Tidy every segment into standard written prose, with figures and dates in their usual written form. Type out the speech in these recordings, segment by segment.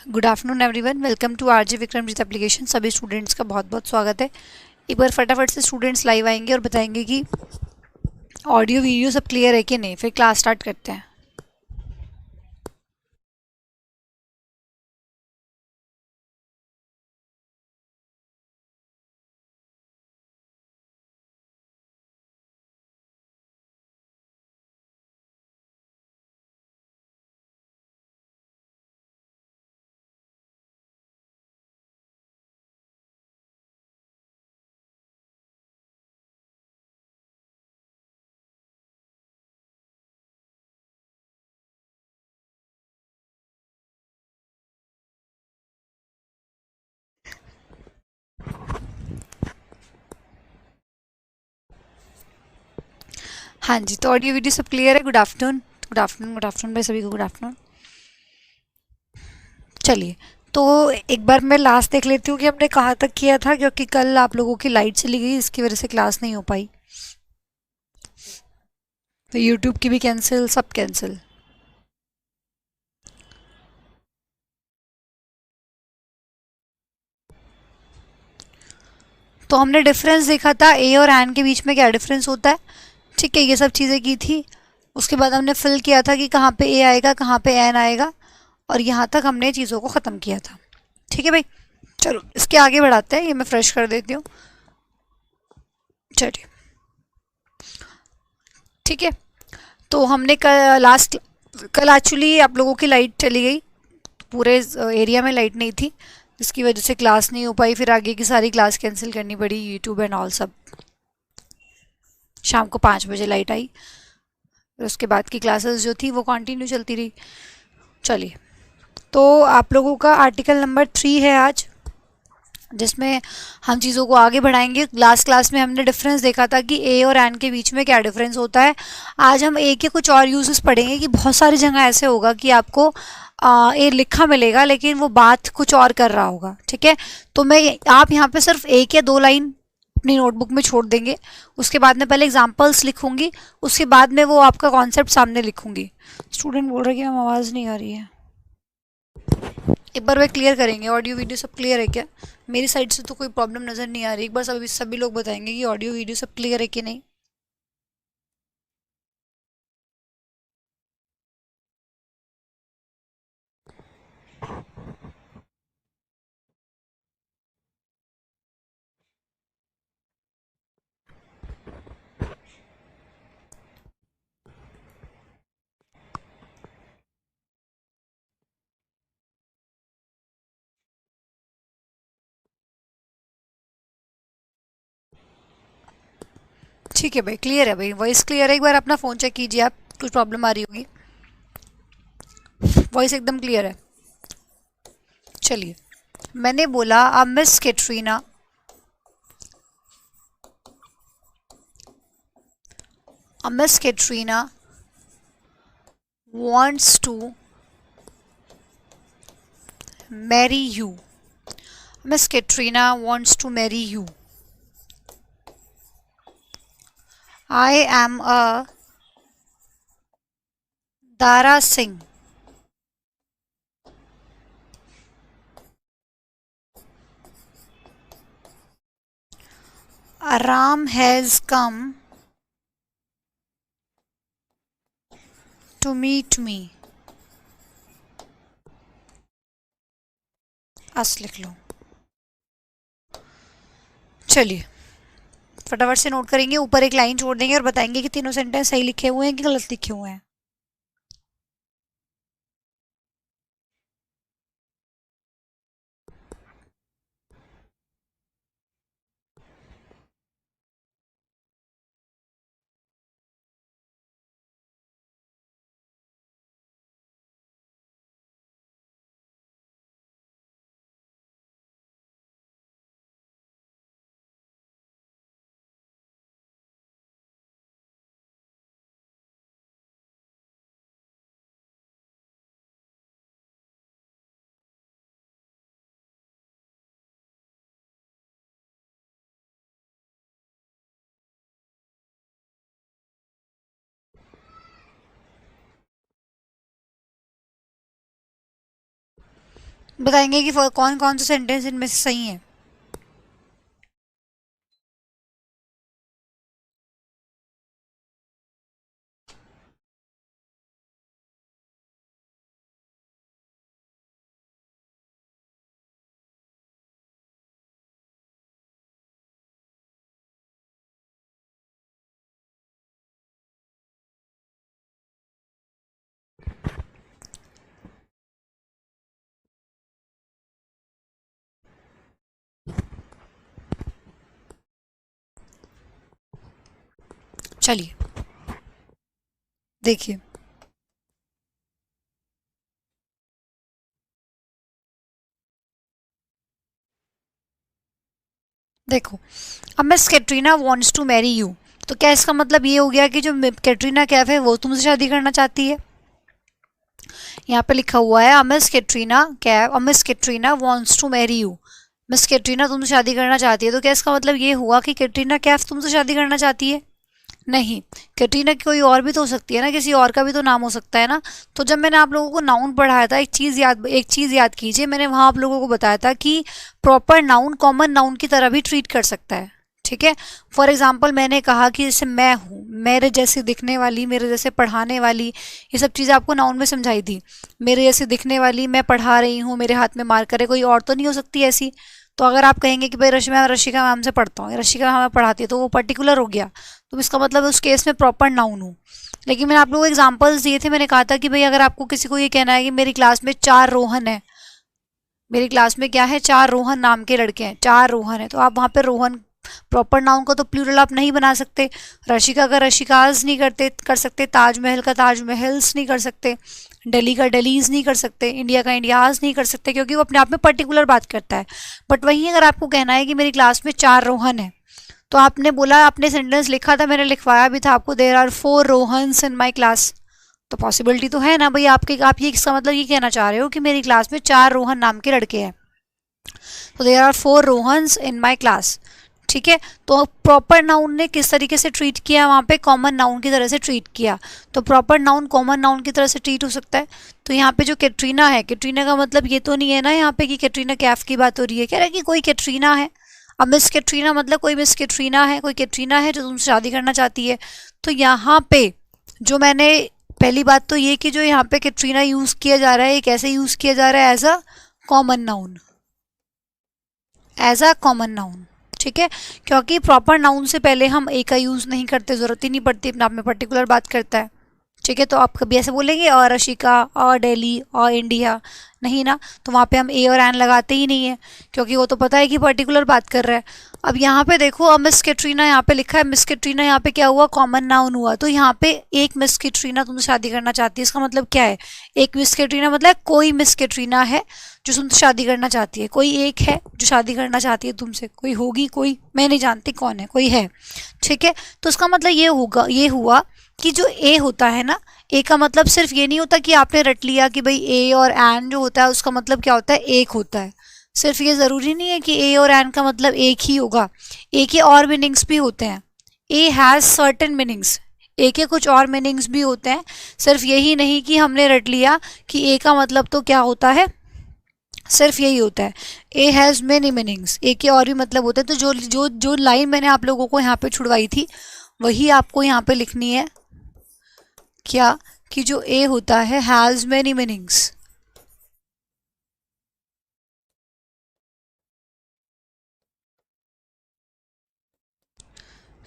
Good afternoon everyone, welcome to RJ Vikramjeet application. सभी students का बहुत बहुत स्वागत है। एक बार फटाफट से स्टूडेंट्स लाइव आएंगे और बताएंगे कि ऑडियो वीडियो सब क्लियर है कि नहीं, फिर क्लास स्टार्ट करते हैं। हाँ जी, तो ऑडियो वीडियो सब क्लियर है। Good afternoon, good afternoon, good afternoon भाई, सभी को गुड आफ्टरनून। चलिए, तो एक बार मैं लास्ट देख लेती हूँ कि हमने कहाँ तक किया था, क्योंकि कल आप लोगों की लाइट चली गई, इसकी वजह से क्लास नहीं हो पाई। तो यूट्यूब की भी कैंसिल, सब कैंसिल। तो हमने डिफरेंस देखा था ए और एन के बीच में, क्या डिफरेंस होता है। ठीक है, ये सब चीज़ें की थी। उसके बाद हमने फिल किया था कि कहाँ पे ए आएगा, कहाँ पे एन आएगा, और यहाँ तक हमने चीज़ों को ख़त्म किया था। ठीक है भाई, चलो इसके आगे बढ़ाते हैं। ये मैं फ्रेश कर देती हूँ। चलिए, ठीक है। तो हमने कल लास्ट, कल एक्चुअली आप लोगों की लाइट चली गई, पूरे एरिया में लाइट नहीं थी, जिसकी वजह से क्लास नहीं हो पाई। फिर आगे की सारी क्लास कैंसिल करनी पड़ी, यूट्यूब एंड ऑल सब। शाम को 5 बजे लाइट आई, फिर उसके बाद की क्लासेस जो थी वो कंटिन्यू चलती रही। चलिए, तो आप लोगों का आर्टिकल नंबर 3 है आज, जिसमें हम चीज़ों को आगे बढ़ाएंगे। लास्ट क्लास में हमने डिफरेंस देखा था कि ए और एन के बीच में क्या डिफरेंस होता है। आज हम ए के कुछ और यूजेस पढ़ेंगे कि बहुत सारी जगह ऐसे होगा कि आपको ए लिखा मिलेगा लेकिन वो बात कुछ और कर रहा होगा। ठीक है, तो आप यहाँ पे सिर्फ एक या दो लाइन अपनी नोटबुक में छोड़ देंगे। उसके बाद में पहले एग्जाम्पल्स लिखूंगी, उसके बाद में वो आपका कॉन्सेप्ट सामने लिखूंगी। स्टूडेंट बोल रहे कि हम आवाज़ नहीं आ रही है। एक बार वे क्लियर करेंगे, ऑडियो वीडियो सब क्लियर है क्या। मेरी साइड से तो कोई प्रॉब्लम नज़र नहीं आ रही। एक बार सभी सभी लोग बताएंगे कि ऑडियो वीडियो सब क्लियर है कि नहीं। ठीक है भाई, क्लियर है भाई, वॉइस क्लियर है। एक बार अपना फ़ोन चेक कीजिए आप, कुछ प्रॉब्लम आ रही होगी। वॉइस एकदम क्लियर है। चलिए, मैंने बोला a Miss Katrina, a Miss Katrina wants to marry you. Miss Katrina wants to marry you. I am a Dara Singh. Aram has come to meet me. अस लिख लो। चलिए, फटाफट से नोट करेंगे, ऊपर एक लाइन छोड़ देंगे और बताएंगे कि तीनों सेंटेंस सही लिखे हुए हैं कि गलत लिखे हुए हैं। बताएंगे कि कौन कौन से सेंटेंस इनमें से सही है। चलिए देखिए, देखो, अब miss Katrina wants to marry you, तो क्या इसका मतलब ये हो गया कि जो कैटरीना कैफ है वो तुमसे शादी करना चाहती है। यहाँ पे लिखा हुआ है miss Katrina wants to marry you, miss Katrina तुमसे शादी करना चाहती है, तो क्या इसका मतलब ये हुआ कि कैटरीना कैफ तुमसे शादी करना चाहती है? नहीं, कैटरीना की कोई और भी तो हो सकती है ना, किसी और का भी तो नाम हो सकता है ना। तो जब मैंने आप लोगों को नाउन पढ़ाया था, एक चीज़ याद कीजिए, मैंने वहाँ आप लोगों को बताया था कि प्रॉपर नाउन कॉमन नाउन की तरह भी ट्रीट कर सकता है। ठीक है, फॉर एग्जाम्पल मैंने कहा कि जैसे मैं हूँ, मेरे जैसी दिखने वाली, मेरे जैसे पढ़ाने वाली, ये सब चीज़ें आपको नाउन में समझाई थी। मेरे जैसी दिखने वाली, मैं पढ़ा रही हूँ, मेरे हाथ में मार्कर है, कोई और तो नहीं हो सकती ऐसी। तो अगर आप कहेंगे कि भाई रशिका मैम से पढ़ता हूँ, रशिका मैम पढ़ाती है, तो वो पर्टिकुलर हो गया, तो इसका मतलब उस केस में प्रॉपर नाउन हूँ। लेकिन मैंने आप लोगों को एग्जांपल्स दिए थे, मैंने कहा था कि भाई अगर आपको किसी को ये कहना है कि मेरी क्लास में 4 रोहन है, मेरी क्लास में क्या है, 4 रोहन नाम के लड़के हैं, 4 रोहन है, तो आप वहाँ पे रोहन प्रॉपर नाउन का तो प्लूरल आप नहीं बना सकते। रशिका का रशिकाज नहीं कर सकते, ताजमहल का ताजमहल्स नहीं कर सकते, दिल्ली का दिल्लीज नहीं कर सकते, इंडिया का इंडियाज नहीं कर सकते, क्योंकि वो अपने आप में पर्टिकुलर बात करता है। बट वहीं अगर आपको कहना है कि मेरी क्लास में 4 रोहन है, तो आपने बोला, आपने सेंटेंस लिखा था, मैंने लिखवाया भी था आपको, there are 4 Rohans in my class, तो पॉसिबिलिटी तो है ना भाई आपके, आप ये इसका मतलब ये कहना चाह रहे हो कि मेरी क्लास में 4 रोहन नाम के लड़के हैं, तो there are 4 Rohans in my class. ठीक है, तो प्रॉपर नाउन ने किस तरीके से ट्रीट किया, वहाँ पे कॉमन नाउन की तरह से ट्रीट किया, तो प्रॉपर नाउन कॉमन नाउन की तरह से ट्रीट हो सकता है। तो यहाँ पे जो कैटरीना है, कैटरीना का मतलब ये तो नहीं है ना यहाँ पे कि कैटरीना कैफ की बात हो रही है, कह रहा है कि कोई कैटरीना है। अब मिस कैटरीना मतलब कोई मिस कैटरीना है, कोई कैटरीना है जो तुमसे शादी करना चाहती है। तो यहाँ पे जो मैंने, पहली बात तो ये कि जो यहाँ पे कैटरीना यूज़ किया जा रहा है, ये कैसे यूज़ किया जा रहा है, as a common noun, as a common noun. ठीक है, क्योंकि प्रॉपर नाउन से पहले हम ए का यूज़ नहीं करते, ज़रूरत ही नहीं पड़ती, अपने आप में पर्टिकुलर बात करता है। ठीक है, तो आप कभी ऐसे बोलेंगे और रशिका और दिल्ली और इंडिया, नहीं ना, तो वहाँ पे हम ए और एन लगाते ही नहीं है, क्योंकि वो तो पता है कि पर्टिकुलर बात कर रहा है। अब यहाँ पे देखो, अब मिस कैटरीना यहाँ पे लिखा है, मिस कैटरीना यहाँ पे क्या हुआ, कॉमन नाउन हुआ, तो यहाँ पे एक मिस कैटरीना तुमसे शादी करना चाहती है, इसका मतलब क्या है, एक मिस कैटरीना मतलब कोई मिस कैटरीना है जो तुमसे शादी करना चाहती है, कोई एक है जो शादी करना चाहती है तुमसे, कोई होगी, कोई मैं नहीं जानती कौन है, कोई है। ठीक है, तो इसका मतलब ये हुआ कि जो ए होता है ना, ए का मतलब सिर्फ ये नहीं होता कि आपने रट लिया कि भाई ए और एन जो होता है उसका मतलब क्या होता है, एक होता है। सिर्फ ये ज़रूरी नहीं है कि ए और एन का मतलब एक ही होगा, ए के और मीनिंग्स भी होते हैं, ए हैज़ सर्टेन मीनिंग्स, ए के कुछ और मीनिंग्स भी होते हैं। सिर्फ यही नहीं कि हमने रट लिया कि ए का मतलब तो क्या होता है, सिर्फ यही होता है, ए हैज़ मेनी मीनिंग्स, ए के और भी मतलब होते हैं। तो जो जो जो लाइन मैंने आप लोगों को यहाँ पे छुड़वाई थी, वही आपको यहाँ पे लिखनी है, क्या, कि जो ए होता है हैज़ मेनी मीनिंग्स।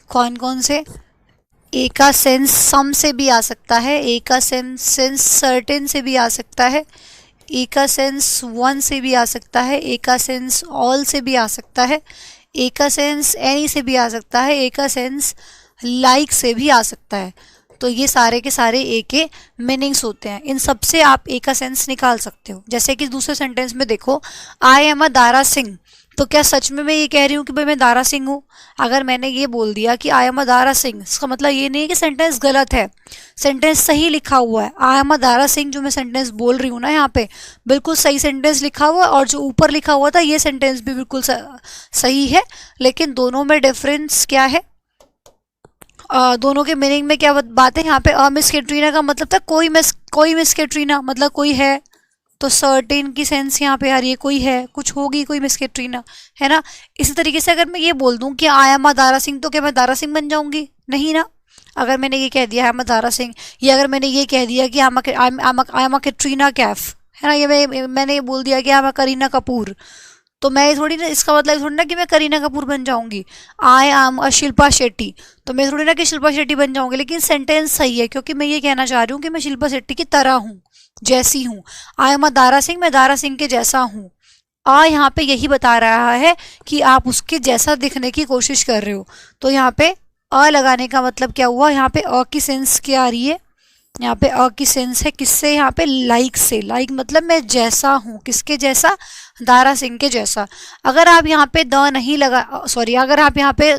कौन कौन से, ए का सेंस सम से भी आ सकता है, ए का सेंस सर्टेन से भी आ सकता है, ए का सेंस वन से भी आ सकता है, ए का सेंस ऑल से भी आ सकता है, ए का सेंस एनी से भी आ सकता है, ए का सेंस लाइक से भी आ सकता है। तो ये सारे के सारे ए के मीनिंग्स होते हैं, इन सब से आप ए का सेंस निकाल सकते हो। जैसे कि दूसरे सेंटेंस में देखो, I am a Dara Singh, तो क्या सच में मैं ये कह रही हूँ कि भाई मैं दारा सिंह हूँ? अगर मैंने ये बोल दिया कि I am a Dara Singh, इसका मतलब ये नहीं है कि सेंटेंस गलत है, सेंटेंस सही लिखा हुआ है। I am a Dara Singh जो मैं सेंटेंस बोल रही हूँ ना यहाँ पे, बिल्कुल सही सेंटेंस लिखा हुआ है, और जो ऊपर लिखा हुआ था ये सेंटेंस भी बिल्कुल सही है, लेकिन दोनों में डिफरेंस क्या है, दोनों के मीनिंग में क्या बात है। यहाँ पे मिस कैटरीना का मतलब था कोई मिस कैटरीना मतलब कोई है, तो सर्टेन की सेंस यहाँ पे आ रही है, कोई है, कुछ होगी कोई मिस कैटरीना, है ना। इसी तरीके से अगर मैं ये बोल दूं कि I am a Dara Singh, तो क्या मैं दारा सिंह बन जाऊंगी? नहीं ना। अगर मैंने ये कह दिया I am a Dara Singh, या अगर मैंने ये कह दिया कि I am a Katrina Kaif, है ना, ये मैंने ये बोल दिया कि I am a Kareena Kapoor, तो मैं थोड़ी ना, इसका मतलब थोड़ी ना कि मैं करीना कपूर बन जाऊंगी। I am a Shilpa Shetty, तो मैं थोड़ी ना कि शिल्पा शेट्टी बन जाऊंगी, लेकिन सेंटेंस सही है क्योंकि मैं ये कहना चाह रही हूँ कि मैं शिल्पा शेट्टी की तरह हूँ, जैसी हूँ। I am a Dara Singh, मैं दारा सिंह के जैसा हूँ। आ यहाँ पे यही बता रहा है कि आप उसके जैसा दिखने की कोशिश कर रहे हो। तो यहाँ पे अ लगाने का मतलब क्या हुआ, यहाँ पे अ की सेंस क्या आ रही है, यहाँ पे अ की सेंस है किससे, यहाँ पे लाइक से। लाइक मतलब मैं जैसा हूँ, किसके जैसा, दारा सिंह के जैसा। अगर आप यहाँ पे द नहीं लगा, सॉरी, अगर आप यहाँ पे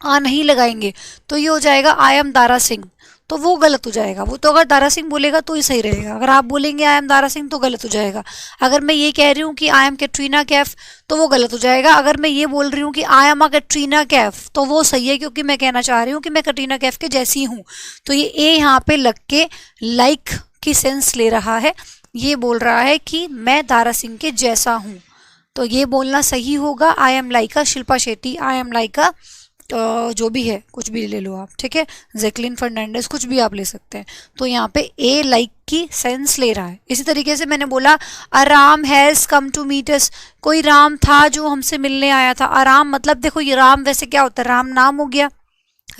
आ नहीं लगाएंगे तो ये हो जाएगा आई एम दारा सिंह, तो वो गलत हो जाएगा। वो तो अगर दारा सिंह बोलेगा तो ही सही रहेगा, अगर आप बोलेंगे आई एम दारा सिंह तो गलत हो जाएगा। अगर मैं ये कह रही हूँ कि आई एम कैटरीना कैफ, तो वो गलत हो जाएगा। अगर मैं ये बोल रही हूँ कि I am a Katrina Kaif, तो वो सही है क्योंकि मैं कहना चाह रही हूँ कि मैं कैटरीना कैफ के जैसी हूँ। तो ये ए यहाँ पे लग के लाइक की सेंस ले रहा है, ये बोल रहा है कि मैं दारा सिंह के जैसा हूँ। तो ये बोलना सही होगा, I am like a Shilpa Shetty, I am like अ जो भी है, कुछ भी ले लो आप, ठीक है, जैकलिन फर्नांडिस, कुछ भी आप ले सकते हैं। तो यहाँ पे ए लाइक की सेंस ले रहा है। इसी तरीके से मैंने बोला a Ram has come to meet us, कोई राम था जो हमसे मिलने आया था। आराम मतलब देखो, ये राम वैसे क्या होता है, राम नाम हो गया,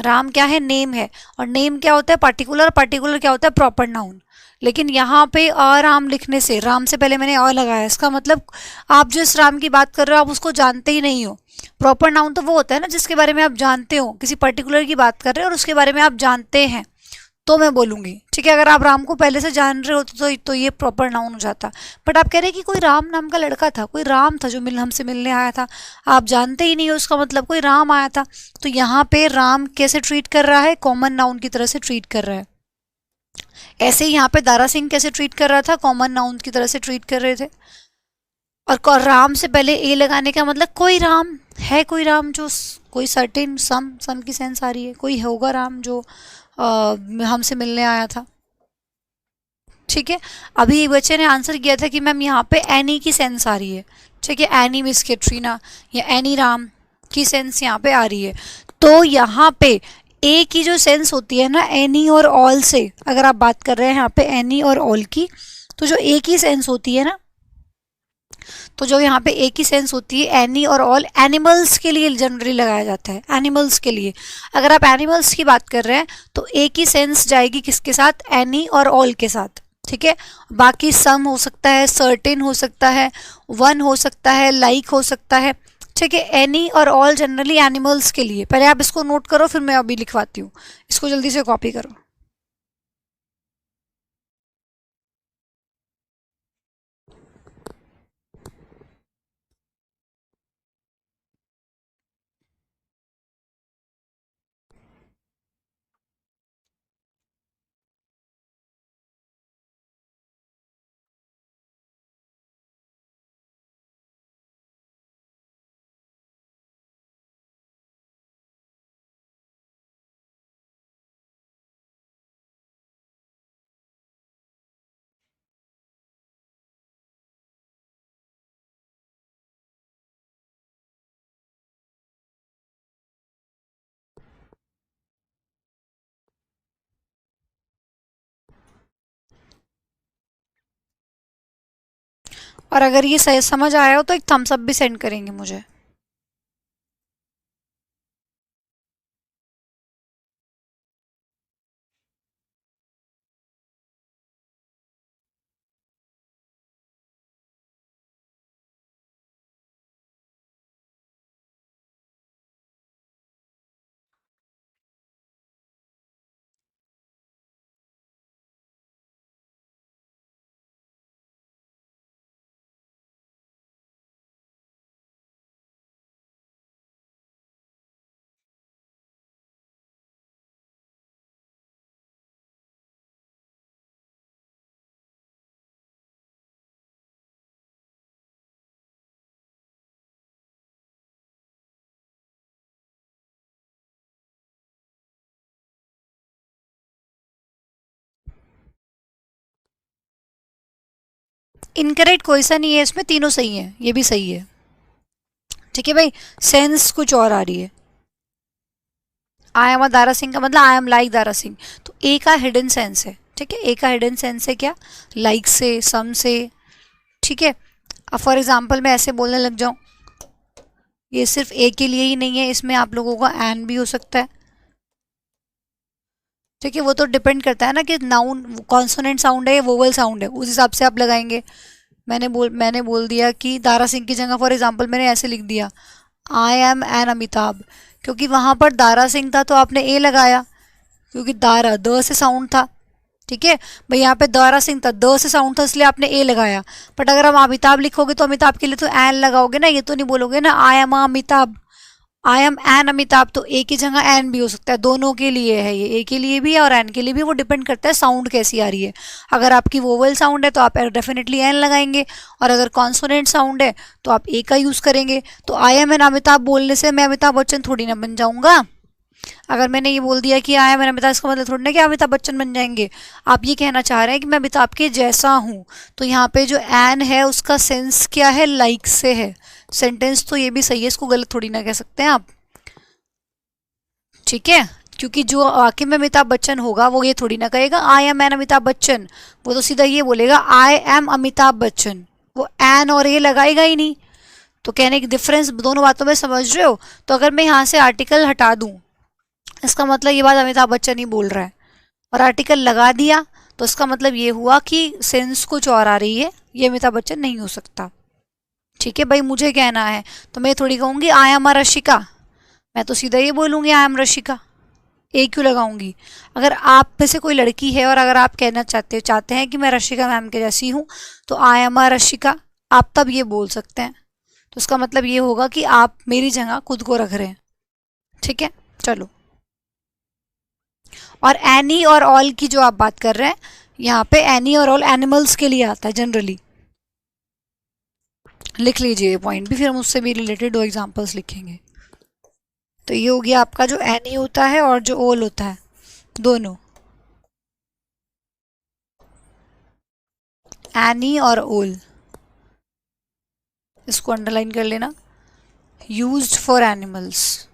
राम क्या है, नेम है, और नेम क्या होता है, पर्टिकुलर, पर्टिकुलर क्या होता है, प्रॉपर नाउन। लेकिन यहाँ पे राम लिखने से, राम से पहले मैंने लगाया, इसका मतलब आप जिस राम की बात कर रहे हो आप उसको जानते ही नहीं हो। प्रॉपर नाउन तो वो होता है ना जिसके बारे में आप जानते हो, किसी पर्टिकुलर की बात कर रहे हो और उसके बारे में आप जानते हैं, तो मैं बोलूंगी, ठीक है। अगर आप राम को पहले से जान रहे हो तो ये प्रॉपर नाउन हो जाता। बट आप कह रहे हैं कि कोई राम नाम का लड़का था, कोई राम था जो हमसे मिलने आया था, आप जानते ही नहीं हो, उसका मतलब कोई राम आया था। तो यहाँ पे राम कैसे ट्रीट कर रहा है, कॉमन नाउन की तरह से ट्रीट कर रहा है। ऐसे ही यहाँ पे दारा सिंह कैसे ट्रीट कर रहा था, कॉमन नाउन की तरह से ट्रीट कर रहे थे। और राम से पहले ए लगाने का मतलब कोई राम है, कोई राम जो कोई सर्टेन सम की सेंस आ रही है, कोई होगा राम जो हमसे मिलने आया था, ठीक है। अभी एक बच्चे ने आंसर किया था कि मैम यहाँ पे एनी की सेंस आ रही है, ठीक है, एनी मिस कैटरीना या एनी राम की सेंस यहाँ पे आ रही है। तो यहाँ पे ए की जो सेंस होती है ना, एनी और ऑल से अगर आप बात कर रहे हैं यहाँ पे एनी और ऑल की, तो जो ए की सेंस होती है ना, तो जो यहाँ पे एक ही सेंस होती है एनी और ऑल, एनिमल्स के लिए जनरली लगाया जाता है, एनिमल्स के लिए। अगर आप एनिमल्स की बात कर रहे हैं तो एक ही सेंस जाएगी किसके साथ, एनी और ऑल के साथ, ठीक है। बाकी सम हो सकता है, सर्टेन हो सकता है, वन हो सकता है, लाइक हो सकता है, ठीक है। एनी और ऑल जनरली एनिमल्स के लिए। पहले आप इसको नोट करो, फिर मैं अभी लिखवाती हूँ, इसको जल्दी से कॉपी करो। और अगर ये सही समझ आया हो तो एक थम्स अप भी सेंड करेंगे मुझे। इनकरेक्ट कोई सा नहीं है इसमें, तीनों सही है, ये भी सही है। ठीक है भाई, सेंस कुछ और आ रही है। I am a Dara Singh का मतलब I am like Dara Singh, तो ए का हिडन सेंस है। ठीक है, ए का हिडन सेंस है क्या, लाइक से, सम से। ठीक है, अब फॉर एग्जाम्पल मैं ऐसे बोलने लग जाऊं, ये सिर्फ ए के लिए ही नहीं है, इसमें आप लोगों का एन भी हो सकता है। ठीक है, वो तो डिपेंड करता है ना कि नाउन कॉन्सोनेंट साउंड है या वोवल साउंड है, उस हिसाब से आप लगाएंगे। मैंने बोल दिया कि दारा सिंह की जगह फॉर एग्जांपल मैंने ऐसे लिख दिया आई एम एन अमिताभ, क्योंकि वहां पर दारा सिंह था तो आपने ए लगाया, क्योंकि दारा द से साउंड था। ठीक है भाई, यहाँ पे दारा सिंह था, द से साउंड था, इसलिए आपने ए लगाया। बट अगर आप अमिताभ लिखोगे तो अमिताभ के लिए तो एन लगाओगे ना, ये तो नहीं बोलोगे ना I am Amitabh, I am an Amitabh, तो ए की जगह एन भी हो सकता है, दोनों के लिए है ये, ए के लिए भी और एन के लिए भी, वो डिपेंड करता है साउंड कैसी आ रही है। अगर आपकी वोवल साउंड है तो आप डेफिनेटली एन लगाएंगे, और अगर कॉन्सोनेंट साउंड है तो आप ए का यूज़ करेंगे। तो आई एम एन अमिताभ बोलने से मैं अमिताभ बच्चन थोड़ी ना बन जाऊंगा। अगर मैंने ये बोल दिया कि आई एम एन अमिताभ, इसका मतलब थोड़ी ना कि अमिताभ बच्चन बन जाएंगे। आप ये कहना चाह रहे हैं कि मैं अमिताभ के जैसा हूँ, तो यहाँ पे जो एन है उसका सेंस क्या है, लाइक से है। सेंटेंस तो ये भी सही है, इसको गलत थोड़ी ना कह सकते हैं आप। ठीक है, क्योंकि जो आखिर में अमिताभ बच्चन होगा वो ये थोड़ी ना कहेगा I am an Amitabh Bachchan, वो तो सीधा ये बोलेगा आई एम अमिताभ बच्चन, वो एन और ए लगाएगा ही नहीं। तो कहने की डिफरेंस दोनों बातों में समझ रहे हो। तो अगर मैं यहाँ से आर्टिकल हटा दूँ, इसका मतलब ये बात अमिताभ बच्चन ही बोल रहा है, और आर्टिकल लगा दिया तो इसका मतलब ये हुआ कि सेंस कुछ और आ रही है, ये अमिताभ बच्चन नहीं हो सकता। ठीक है भाई, मुझे कहना है तो मैं थोड़ी कहूँगी आई एम रशिका, मैं तो सीधा ये बोलूँगी आई एम रशिका, ए क्यों लगाऊंगी। अगर आप में से कोई लड़की है और अगर आप कहना चाहते हैं कि मैं रशिका मैम के जैसी हूँ, तो आई एम अ रशिका, आप तब ये बोल सकते हैं। तो उसका मतलब ये होगा कि आप मेरी जगह खुद को रख रहे हैं। ठीक है, चलो। और एनी और ऑल की जो आप बात कर रहे हैं, यहाँ पे एनी और ऑल एनिमल्स के लिए आता है जनरली, लिख लीजिए पॉइंट भी, फिर हम उससे भी रिलेटेड दो एग्जांपल्स लिखेंगे। तो ये हो गया आपका जो एनी होता है और जो ऑल होता है, दोनों एनी और ऑल, इसको अंडरलाइन कर लेना। Used for animals,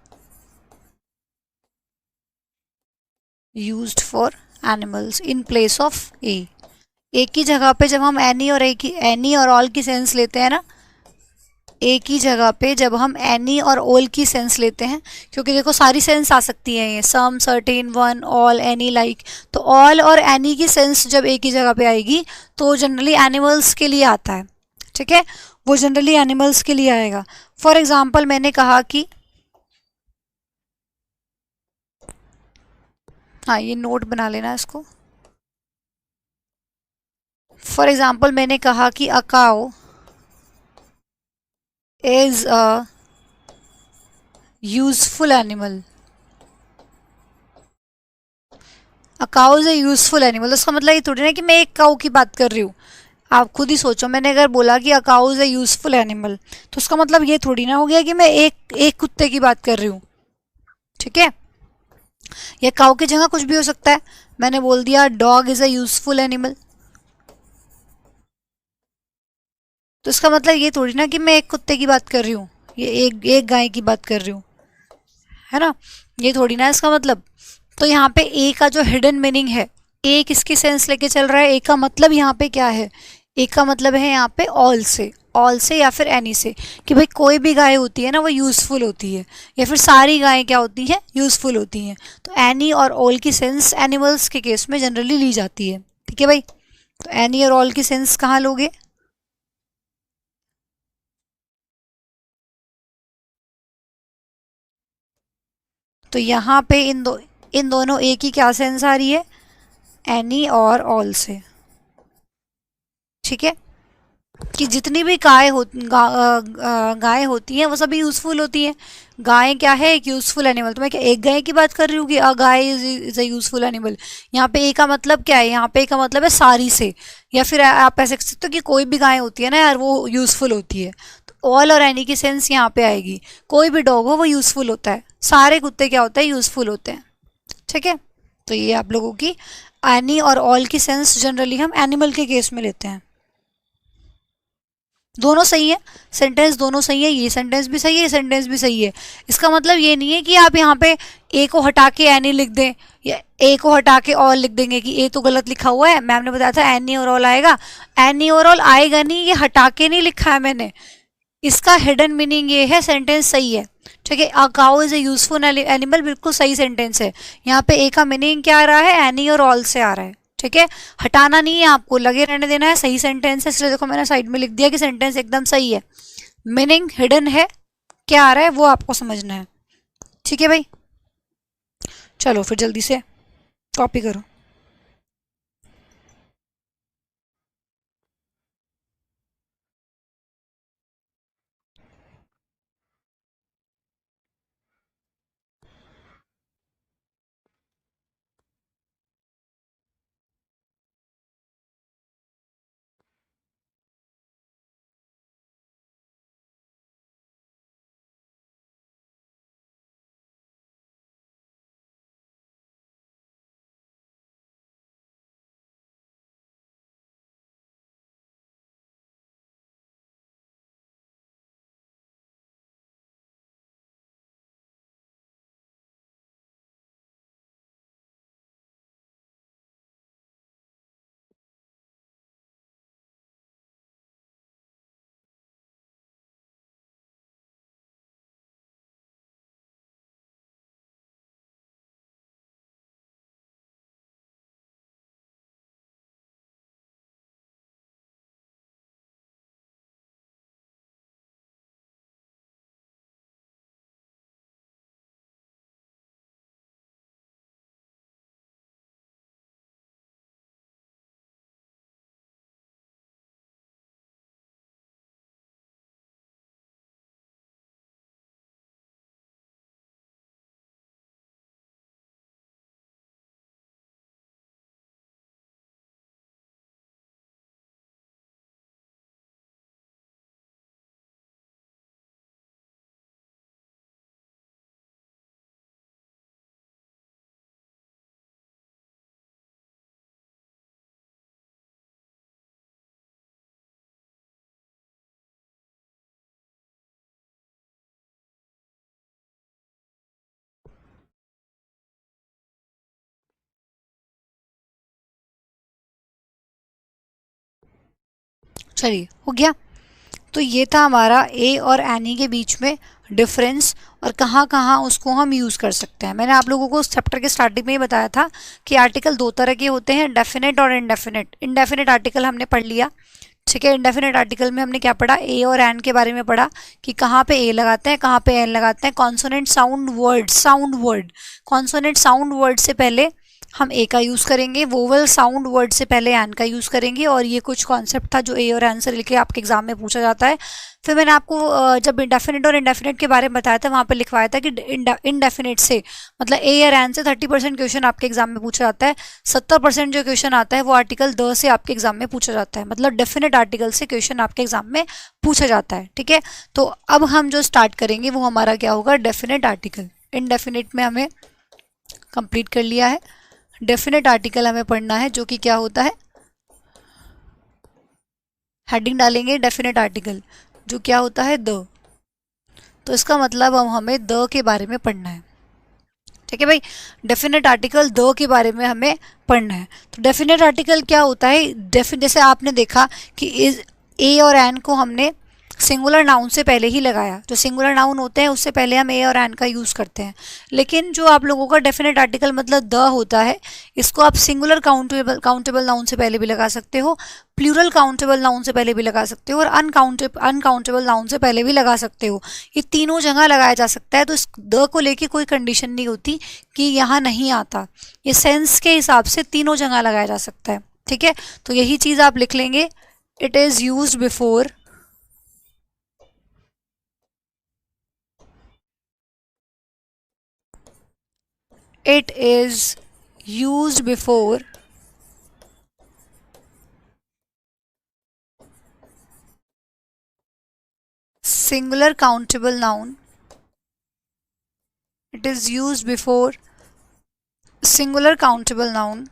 used for animals in place of A. A की जगह पे जब हम एनी और ऑल की सेंस लेते हैं ना, ए की जगह पे जब हम एनी और ऑल की सेंस लेते हैं, क्योंकि देखो सारी सेंस आ सकती है, ये some, certain, one, all, any, like, तो ऑल और एनी की सेंस जब ए की जगह पे आएगी तो जनरली एनिमल्स के लिए आता है। ठीक है, वो जनरली एनिमल्स के लिए आएगा। फॉर एग्जाम्पल मैंने कहा कि, हाँ ये नोट बना लेना इसको। फॉर एग्जाम्पल मैंने कहा कि a cow is a useful animal, a cow is a useful animal, उसका मतलब ये थोड़ी ना कि मैं एक काऊ की बात कर रही हूँ। आप खुद ही सोचो, मैंने अगर बोला कि a cow is a useful animal, तो उसका मतलब ये थोड़ी ना हो गया कि मैं एक कुत्ते की बात कर रही हूँ। ठीक है, या काऊ की जगह कुछ भी हो सकता है। मैंने बोल दिया dog is a useful animal, तो इसका मतलब ये थोड़ी ना कि मैं एक कुत्ते की बात कर रही हूँ, ये एक गाय की बात कर रही हूँ, है ना, ये थोड़ी ना इसका मतलब। तो यहाँ पे ए का जो हिडन मीनिंग है, ए किसकी सेंस लेके चल रहा है, ए का मतलब यहाँ पे क्या है, ए का मतलब है यहाँ पे ऑल से या फिर एनी से, कि भाई कोई भी गाय होती है ना वो यूजफुल होती है, या फिर सारी गायें क्या होती हैं, यूजफुल होती हैं। तो एनी और ऑल की सेंस एनिमल्स के केस में जनरली ली जाती है। ठीक है भाई, तो एनी और ऑल की सेंस कहाँ लोगे, तो यहाँ पे इन दोनों ए की क्या सेंस आ रही है, एनी और ऑल से। ठीक है, कि जितनी भी गाय होती हैं वो सभी यूजफुल होती हैं। गाय क्या है, एक यूजफुल एनिमल, तो मैं क्या एक गाय की बात कर रही हूँ कि अ गाय इज अ यूजफुल एनिमल। यहाँ पे ए का मतलब क्या है, यहाँ पे ए का मतलब है सारी से, या फिर आप ऐसे कह सकते हो कि कोई भी गाय होती है ना यार वो यूजफुल होती है। तो ऑल और एनी की सेंस यहाँ पे आएगी, कोई भी डॉग हो वो यूजफुल होता है, सारे कुत्ते क्या होते हैं, यूजफुल होते हैं। ठीक है, तो ये आप लोगों की एनी और ऑल की सेंस जनरली हम एनिमल के केस में लेते हैं। दोनों सही है, सेंटेंस दोनों सही है, ये सेंटेंस भी सही है, ये सेंटेंस भी सही है। इसका मतलब ये नहीं है कि आप यहाँ पे ए को हटा के एनी लिख दें या ए को हटा के ऑल लिख देंगे कि ए तो गलत लिखा हुआ है। मैम ने बताया था एनी और ऑल आएगा, एनी और ऑल आएगा नहीं, ये हटा के नहीं लिखा है मैंने। इसका हिडन मीनिंग ये है सेंटेंस सही है, ठीक है। A cow is a useful animal बिल्कुल सही सेंटेंस है। यहाँ पे ए का मीनिंग क्या आ रहा है, एनी और ऑल से आ रहा है, ठीक है। हटाना नहीं है, आपको लगे रहने देना है, सही सेंटेंस है, इसलिए देखो मैंने साइड में लिख दिया कि सेंटेंस एकदम सही है। मीनिंग हिडन है, क्या आ रहा है वो आपको समझना है, ठीक है भाई। चलो फिर जल्दी से कॉपी करो। चलिए हो गया। तो ये था हमारा ए और एनी के बीच में डिफरेंस और कहाँ कहाँ उसको हम यूज़ कर सकते हैं। मैंने आप लोगों को चैप्टर के स्टार्टिंग में ही बताया था कि आर्टिकल दो तरह के होते हैं, डेफिनेट और इनडेफिनेट। इनडेफिनेट आर्टिकल हमने पढ़ लिया, ठीक है। इनडेफिनेट आर्टिकल में हमने क्या पढ़ा, ए और एन के बारे में पढ़ा कि कहाँ पे ए लगाते हैं, कहाँ पे एन लगाते हैं। Consonant sound word, sound word, consonant sound word से पहले हम ए का यूज़ करेंगे, वोवल साउंड वर्ड से पहले एन का यूज़ करेंगे। और ये कुछ कॉन्सेप्ट था जो ए और एन से लेके आपके एग्जाम में पूछा जाता है। फिर मैंने आपको जब इंडेफिनेट और इंडेफिनेट के बारे में बताया था, वहाँ पे लिखवाया था कि इंडेफिनेट से मतलब ए और एन से 30% क्वेश्चन आपके एग्जाम में पूछा जाता है। 70% जो क्वेश्चन आता है वो आर्टिकल द से आपके एग्जाम में पूछा जाता है, मतलब डेफिनेट आर्टिकल से क्वेश्चन आपके एग्जाम में पूछा जाता है, ठीक है। तो अब हम जो स्टार्ट करेंगे वो हमारा क्या होगा, डेफिनेट आर्टिकल। इनडेफिनेट में हमें कंप्लीट कर लिया है, डेफिनेट आर्टिकल हमें पढ़ना है, जो कि क्या होता है, हेडिंग डालेंगे डेफिनेट आर्टिकल, जो क्या होता है, द। तो इसका मतलब अब हमें द के बारे में पढ़ना है, ठीक है भाई। डेफिनेट आर्टिकल द के बारे में हमें पढ़ना है। तो डेफिनेट आर्टिकल क्या होता है, जैसे आपने देखा कि इज ए और एन को हमने सिंगुलर नाउन से पहले ही लगाया। जो सिंगुलर नाउन होते हैं उससे पहले हम ए और एन का यूज़ करते हैं। लेकिन जो आप लोगों का डेफिनेट आर्टिकल मतलब द होता है, इसको आप सिंगुलर काउंटेबल काउंटेबल नाउन से पहले भी लगा सकते हो, प्लूरल काउंटेबल नाउन से पहले भी लगा सकते हो, और अनकाउंटेबल नाउन से पहले भी लगा सकते हो। ये तीनों जगह लगाया जा सकता है। तो इस द को लेके कोई कंडीशन नहीं होती कि यहाँ नहीं आता, ये सेंस के हिसाब से तीनों जगह लगाया जा सकता है, ठीक है। तो यही चीज़ आप लिख लेंगे, it is used before it is used before singular countable noun, it is used before singular countable noun,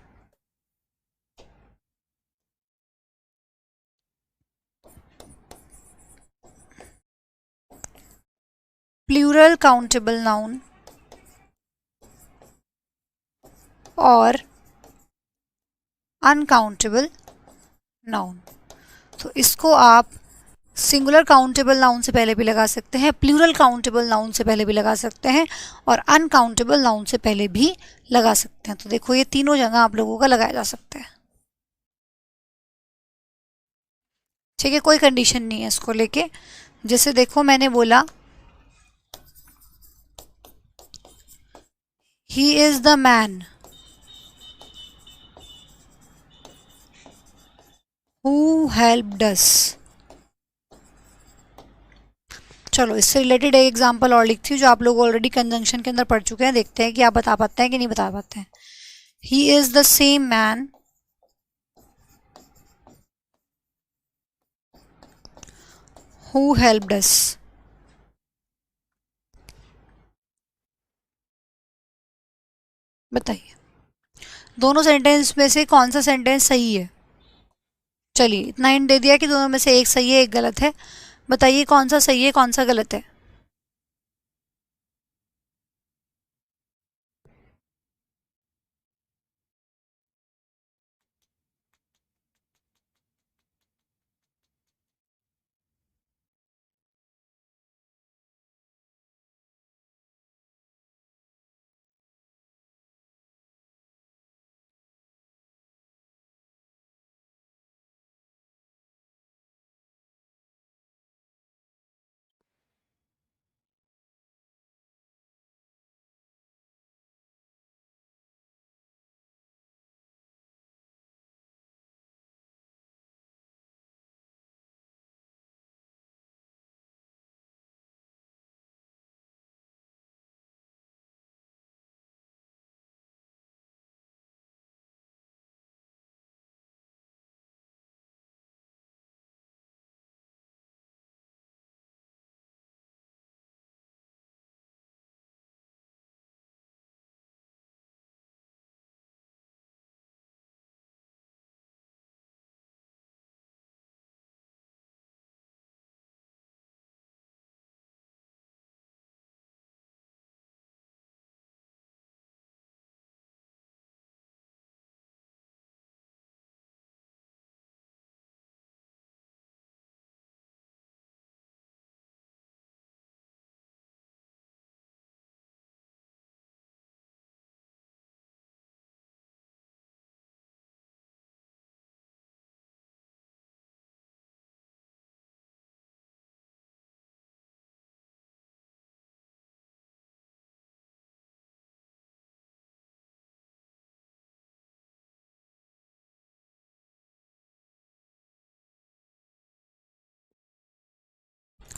plural countable noun और अनकाउंटेबल नाउन। तो इसको आप सिंगुलर काउंटेबल नाउन से पहले भी लगा सकते हैं, प्लूरल काउंटेबल नाउन से पहले भी लगा सकते हैं और अनकाउंटेबल नाउन से पहले भी लगा सकते हैं। तो देखो ये तीनों जगह आप लोगों का लगाया जा सकता है। ठीक है, कोई कंडीशन नहीं है इसको लेके। जैसे देखो मैंने बोला he is the man who helped अस। चलो इससे रिलेटेड एक एग्जांपल और लिखती हूँ जो आप लोग ऑलरेडी कंजंक्शन के अंदर पढ़ चुके हैं, देखते हैं कि आप बता पाते हैं कि नहीं बता पाते हैं। He is the same man who helped अस। बताइए दोनों सेंटेंस में से कौन सा सेंटेंस सही है। चलिए इतना हिंट दे दिया कि दोनों में से एक सही है एक गलत है। बताइए कौन सा सही है कौन सा गलत है।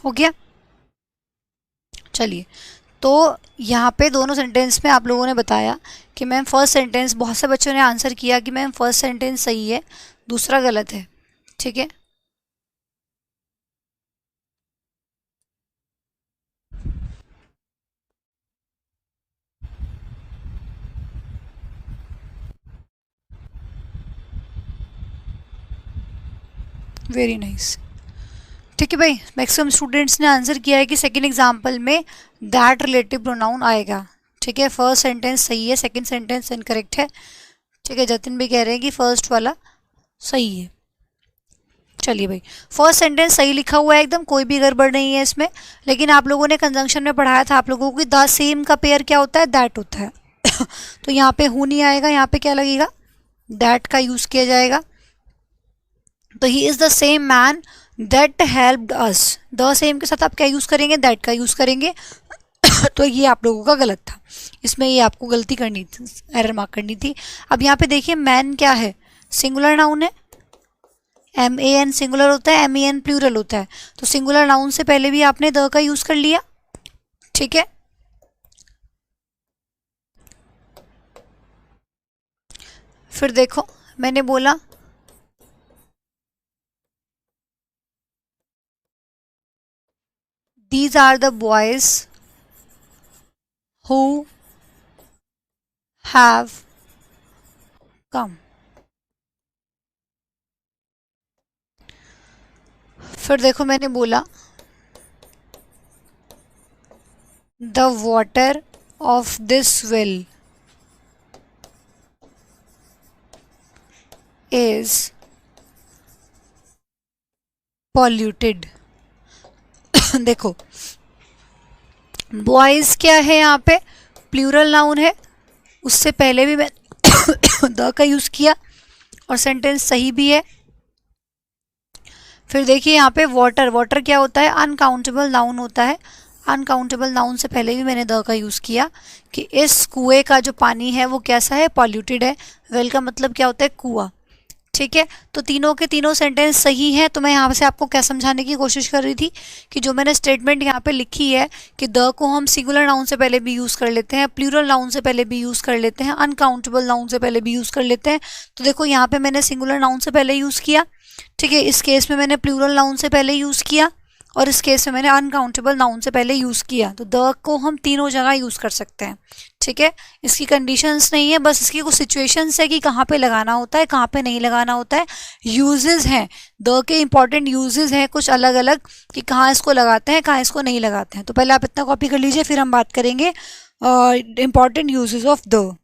हो गया। चलिए तो यहाँ पे दोनों सेंटेंस में आप लोगों ने बताया कि मैम फर्स्ट सेंटेंस, बहुत से बच्चों ने आंसर किया कि मैम फर्स्ट सेंटेंस सही है दूसरा गलत है। ठीक है, वेरी नाइस। ठीक है भाई, मैक्सिमम स्टूडेंट्स ने आंसर किया है कि सेकंड एग्जाम्पल में दैट रिलेटिव प्रोनाउन आएगा। ठीक है, फर्स्ट सेंटेंस सही है सेकंड सेंटेंस इनकरेक्ट है। ठीक है, जतिन भी कह रहे हैं कि फर्स्ट वाला सही है। चलिए भाई, फर्स्ट सेंटेंस सही लिखा हुआ है एकदम, कोई भी गड़बड़ नहीं है इसमें। लेकिन आप लोगों ने कंजंक्शन में पढ़ाया था आप लोगों को कि द सेम का पेयर क्या होता है, दैट होता है। तो यहाँ पे हु नहीं आएगा, यहाँ पे क्या लगेगा, दैट का यूज किया जाएगा। तो he is the same man that helped us, the same के साथ आप क्या यूज करेंगे, दैट का यूज करेंगे। तो ये आप लोगों का गलत था, इसमें ये आपको गलती करनी थी, एरर मार्क करनी थी। अब यहाँ पे देखिए मैन क्या है, सिंगुलर नाउन है। एम ए एन सिंगुलर होता है, एम ई एन प्लूरल होता है। तो सिंगुलर नाउन से पहले भी आपने द का यूज कर लिया। ठीक है, फिर देखो मैंने बोला these are the boys who have come। फिर देखो मैंने बोला the water of this well is polluted. देखो, बॉयज क्या है यहाँ पे, प्लूरल नाउन है, उससे पहले भी मैं द का यूज किया और सेंटेंस सही भी है। फिर देखिए यहाँ पे वाटर, वाटर क्या होता है, अनकाउंटेबल नाउन होता है। अनकाउंटेबल नाउन से पहले भी मैंने द का यूज़ किया कि इस कुएं का जो पानी है वो कैसा है, पॉल्यूटेड है। वेल का मतलब क्या होता है, कुआं। ठीक है, तो तीनों के तीनों सेंटेंस सही है। तो मैं यहाँ से आपको क्या समझाने की कोशिश कर रही थी कि जो मैंने स्टेटमेंट यहाँ पे लिखी है कि द को हम सिंगुलर नाउन से पहले भी यूज़ कर लेते हैं, प्लूरल नाउन से पहले भी यूज़ कर लेते हैं, अनकाउंटेबल नाउन से पहले भी यूज़ कर लेते हैं। तो देखो यहाँ पे मैंने सिंगुलर नाउन से पहले यूज़ किया, ठीक है, इस केस में मैंने प्लूरल नाउन से पहले यूज़ किया और इस केस में मैंने अनकाउंटेबल नाउन से पहले यूज़ किया। तो द को हम तीनों जगह यूज़ कर सकते हैं। ठीक है, इसकी कंडीशंस नहीं है, बस इसकी कुछ सिचुएशंस है कि कहाँ पे लगाना होता है, कहाँ पे नहीं लगाना होता है। यूजेस हैं, द के इंपॉर्टेंट यूजेस हैं कुछ अलग अलग कि कहाँ इसको लगाते हैं, कहाँ इसको नहीं लगाते हैं। तो पहले आप इतना कॉपी कर लीजिए, फिर हम बात करेंगे इंपॉर्टेंट यूजेस ऑफ द।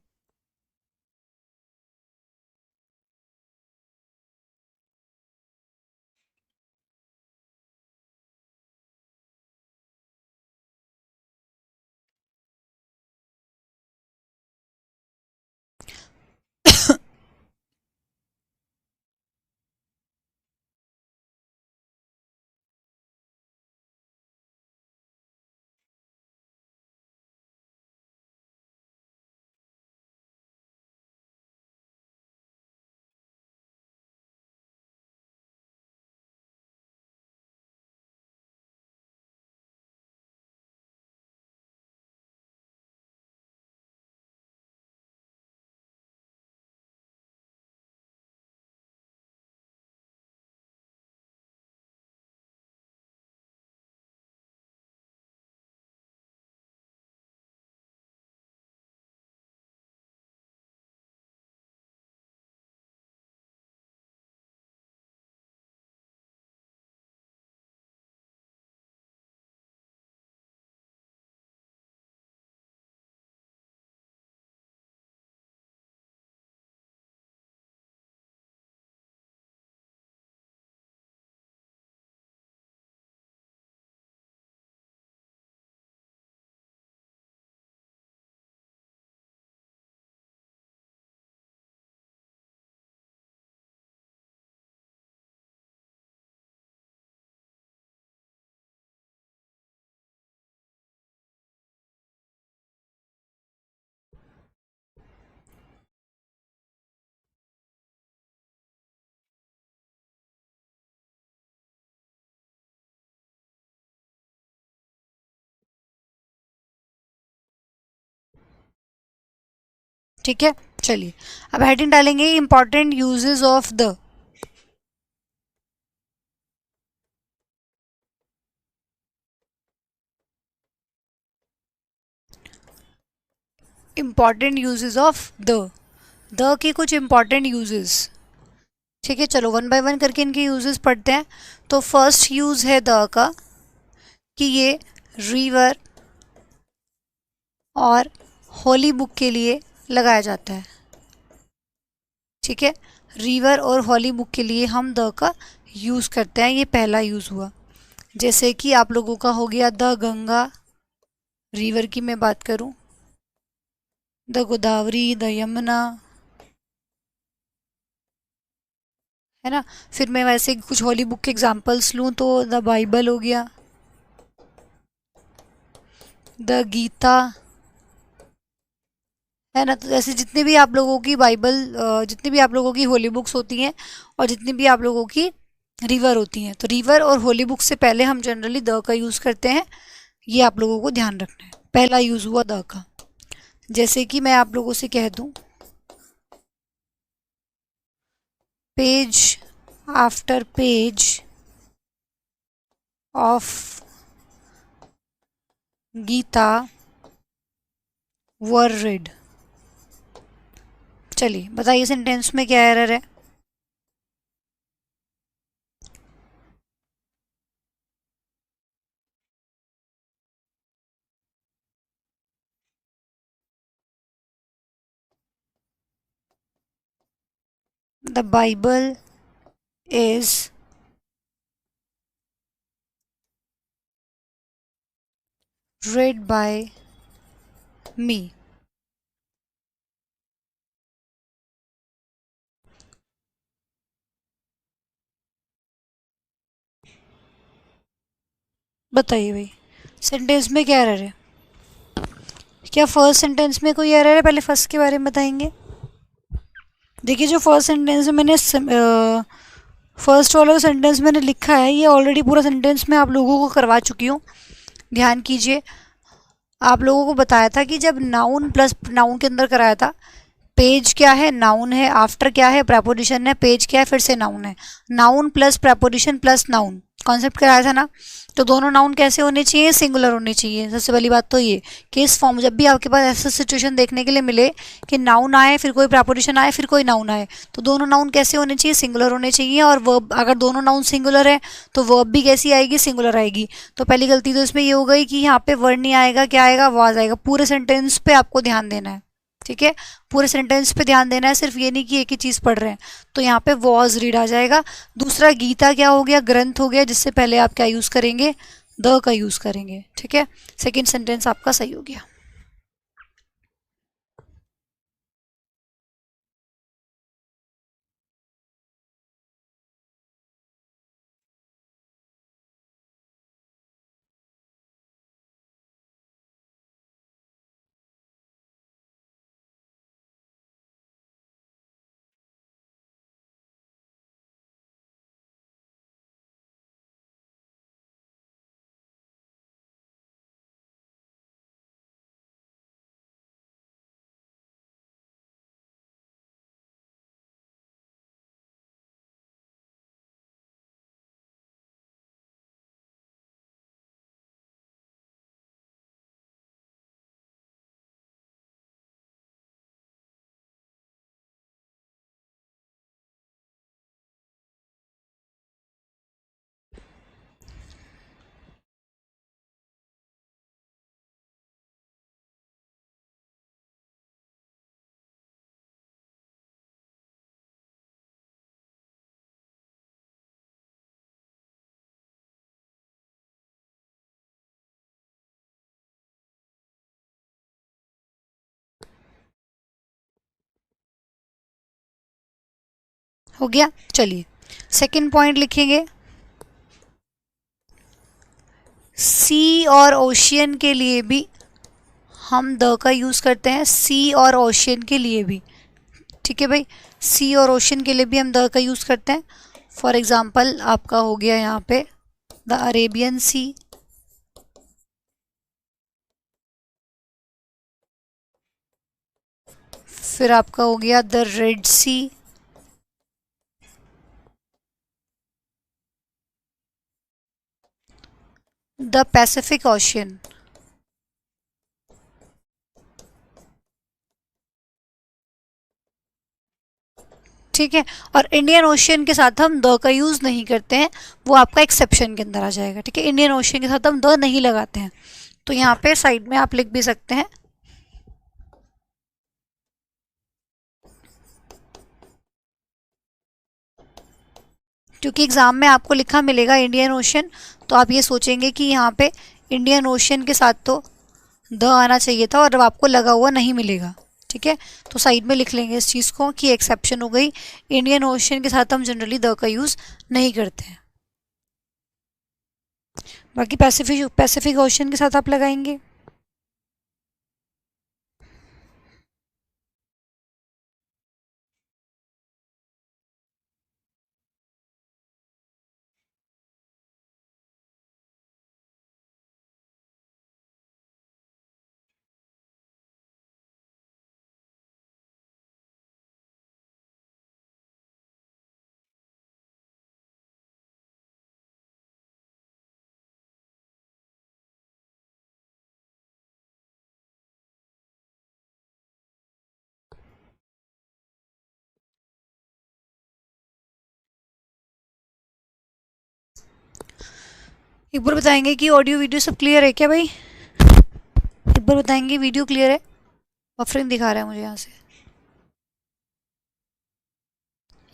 ठीक है, चलिए अब हेडिंग डालेंगे important uses of the. Important uses of the के कुछ इंपॉर्टेंट यूजेस। ठीक है, चलो वन बाय वन करके इनके यूजेस पढ़ते हैं। तो फर्स्ट यूज है द का कि ये रिवर और होली बुक के लिए लगाया जाता है। ठीक है, रिवर और होली बुक के लिए हम द का यूज़ करते हैं, ये पहला यूज़ हुआ। जैसे कि आप लोगों का हो गया द गंगा, रिवर की मैं बात करूं, द गोदावरी, द यमुना, है ना। फिर मैं वैसे कुछ होली बुक के एग्जांपल्स लूं तो द बाइबल हो गया, द गीता, है ना। तो ऐसे जितने भी आप लोगों की बाइबल, जितनी भी आप लोगों की होली बुक्स होती हैं और जितनी भी आप लोगों की रिवर होती हैं, तो रिवर और होली बुक से पहले हम जनरली द का यूज़ करते हैं। ये आप लोगों को ध्यान रखना है, पहला यूज़ हुआ द का। जैसे कि मैं आप लोगों से कह दूं, page after page of Gita were read। चलिए बताइए सेंटेंस में क्या एरर है। The Bible is read by me. बताइए भाई, सेंटेंस में क्या एरर है? क्या फर्स्ट सेंटेंस में कोई एरर है? पहले फर्स्ट के बारे में बताएंगे। देखिए, जो फर्स्ट सेंटेंस में मैंने फर्स्ट वाला जो सेंटेंस मैंने लिखा है, ये ऑलरेडी पूरा सेंटेंस मैं आप लोगों को करवा चुकी हूँ। ध्यान कीजिए, आप लोगों को बताया था कि जब नाउन प्लस नाउन के अंदर कराया था, पेज क्या है, नाउन है, आफ्टर क्या है, प्रेपोजिशन है, पेज क्या है, फिर से नाउन है, noun plus preposition plus noun concept कराया था ना। तो दोनों नाउन कैसे होने चाहिए? सिंगुलर होने चाहिए। सबसे पहली बात तो ये कि इस फॉर्म, जब भी आपके पास ऐसा सिचुएशन देखने के लिए मिले कि नाउन आए, फिर कोई प्रेपोजिशन आए, फिर कोई नाउन आए, तो दोनों नाउन कैसे होने चाहिए? सिंगुलर होने चाहिए। और वर्ब, अगर दोनों नाउन सिंगुलर है तो वर्ब भी कैसी आएगी? सिंगुलर आएगी। तो पहली गलती तो इसमें ये हो गई कि यहाँ पे वर्ड नहीं आएगा, क्या आएगा? वाज आएगा। पूरे सेंटेंस पे आपको ध्यान देना है, ठीक है? पूरे सेंटेंस पे ध्यान देना है, सिर्फ ये नहीं कि एक ही चीज़ पढ़ रहे हैं। तो यहाँ पे वॉज रीड आ जाएगा। दूसरा, गीता क्या हो गया? ग्रंथ हो गया, जिससे पहले आप क्या यूज़ करेंगे? द का यूज़ करेंगे, ठीक है? सेकेंड सेंटेंस आपका सही हो गया। हो गया। चलिए, सेकेंड पॉइंट लिखेंगे। सी और ओशियन के लिए भी हम द का यूज़ करते हैं। सी और ओशियन के लिए भी, ठीक है भाई? सी और ओशियन के लिए भी हम द का यूज़ करते हैं। फॉर एग्जाम्पल आपका हो गया यहाँ पे द अरेबियन सी, फिर आपका हो गया the Red Sea, the Pacific Ocean, ठीक है? और इंडियन ओशियन के साथ हम द का यूज़ नहीं करते हैं, वो आपका एक्सेप्शन के अंदर आ जाएगा, ठीक है? इंडियन ओशियन के साथ हम द नहीं लगाते हैं। तो यहाँ पे साइड में आप लिख भी सकते हैं, क्योंकि एग्ज़ाम में आपको लिखा मिलेगा इंडियन ओशियन, तो आप ये सोचेंगे कि यहाँ पे इंडियन ओशियन के साथ तो द आना चाहिए था और अब आपको लगा हुआ नहीं मिलेगा, ठीक है? तो साइड में लिख लेंगे इस चीज़ को कि एक्सेप्शन हो गई, इंडियन ओशियन के साथ हम जनरली द का यूज़ नहीं करते हैं। बाकी पैसिफिक पैसिफिक ओशियन के साथ आप लगाएंगे। एक बार बताएंगे कि ऑडियो वीडियो सब क्लियर है क्या भाई? एक बार बताएंगे वीडियो क्लियर है? बफरिंग दिखा रहा है मुझे यहाँ से।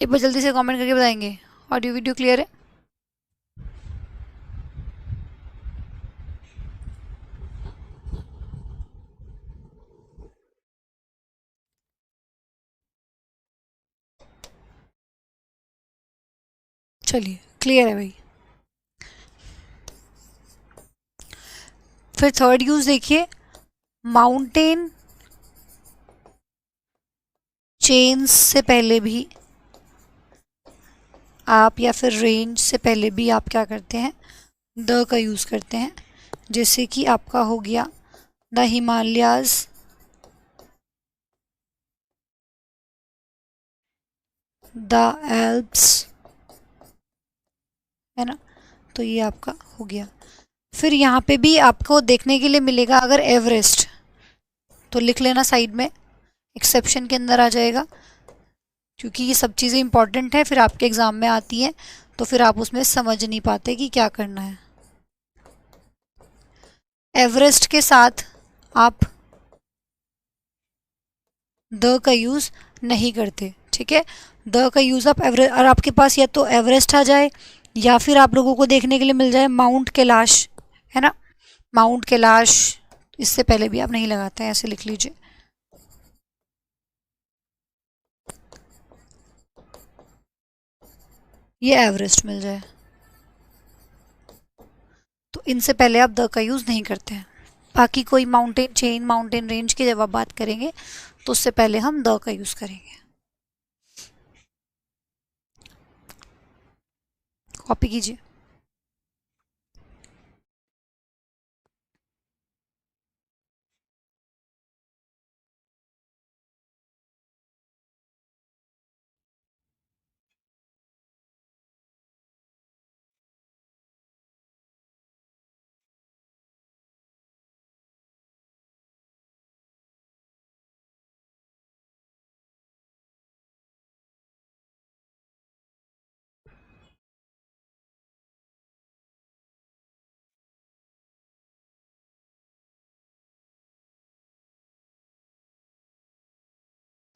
एक बार जल्दी से कमेंट करके बताएंगे ऑडियो वीडियो क्लियर है? चलिए क्लियर है भाई। फिर थर्ड यूज देखिए, माउंटेन चेन्स से पहले भी आप, या फिर रेंज से पहले भी आप क्या करते हैं, द का यूज़ करते हैं। जैसे कि आपका हो गया द हिमालयाज, द एल्प्स, है ना, तो ये आपका हो गया। फिर यहाँ पे भी आपको देखने के लिए मिलेगा अगर एवरेस्ट, तो लिख लेना साइड में, एक्सेप्शन के अंदर आ जाएगा, क्योंकि ये सब चीज़ें इंपॉर्टेंट है, फिर आपके एग्ज़ाम में आती हैं, तो फिर आप उसमें समझ नहीं पाते कि क्या करना है। एवरेस्ट के साथ आप द का यूज़ नहीं करते, ठीक है। द का यूज़ आप एवरेस्ट, और आपके पास या तो एवरेस्ट आ जाए या फिर आप लोगों को देखने के लिए मिल जाए माउंट कैलाश, है ना, माउंट कैलाश, इससे पहले भी आप नहीं लगाते हैं, ऐसे लिख लीजिए। ये एवरेस्ट मिल जाए, तो इनसे पहले आप द का यूज़ नहीं करते हैं। बाकी कोई माउंटेन चेन, माउंटेन रेंज की जब आप बात करेंगे तो उससे पहले हम द का यूज़ करेंगे। कॉपी कीजिए।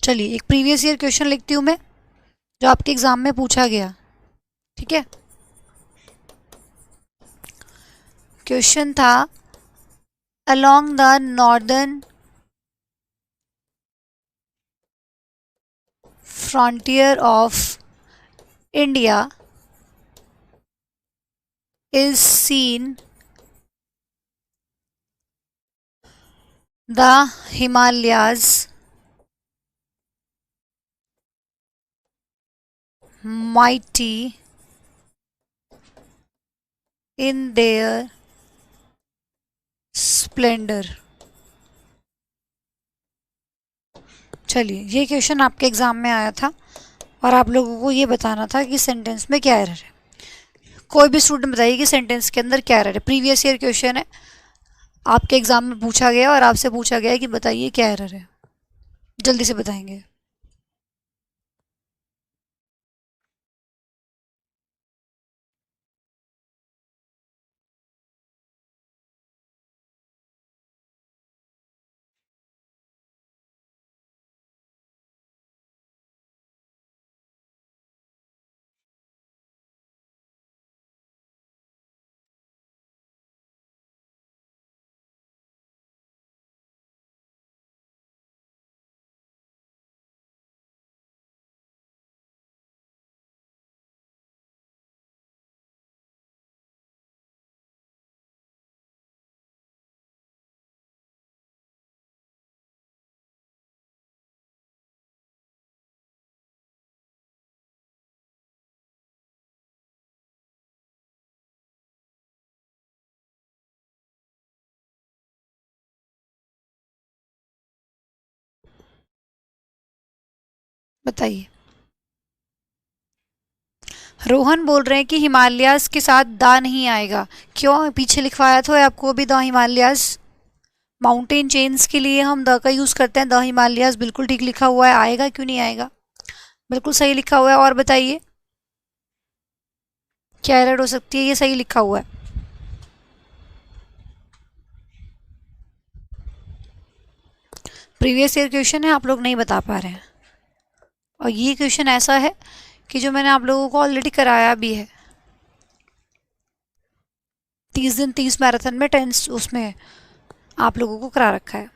चलिए एक प्रीवियस ईयर क्वेश्चन लिखती हूँ मैं, जो आपके एग्जाम में पूछा गया, ठीक है। क्वेश्चन था, along the northern frontier of India is seen the Himalayas, mighty in their splendor। चलिए ये क्वेश्चन आपके एग्जाम में आया था और आप लोगों को ये बताना था कि सेंटेंस में क्या एरर है। कोई भी स्टूडेंट बताइए कि सेंटेंस के अंदर क्या एरर है। प्रीवियस ईयर क्वेश्चन है, आपके एग्जाम में पूछा गया और आपसे पूछा गया है कि बताइए क्या एरर है, जल्दी से बताएंगे। बताइए। रोहन बोल रहे हैं कि हिमालयाज के साथ दा नहीं आएगा, क्यों? पीछे लिखवाया तो है आपको अभी द हिमालयाज। माउंटेन चेन्स के लिए हम द का यूज़ करते हैं, द हिमालयाज बिल्कुल ठीक लिखा हुआ है, आएगा क्यों नहीं आएगा, बिल्कुल सही लिखा हुआ है। और बताइए क्या एरर हो सकती है, ये सही लिखा हुआ है। प्रीवियस ईयर क्वेश्चन है, आप लोग नहीं बता पा रहे हैं, और ये क्वेश्चन ऐसा है कि जो मैंने आप लोगों को ऑलरेडी कराया भी है। 30 दिन 30 मैराथन में 10 उसमें आप लोगों को करा रखा है।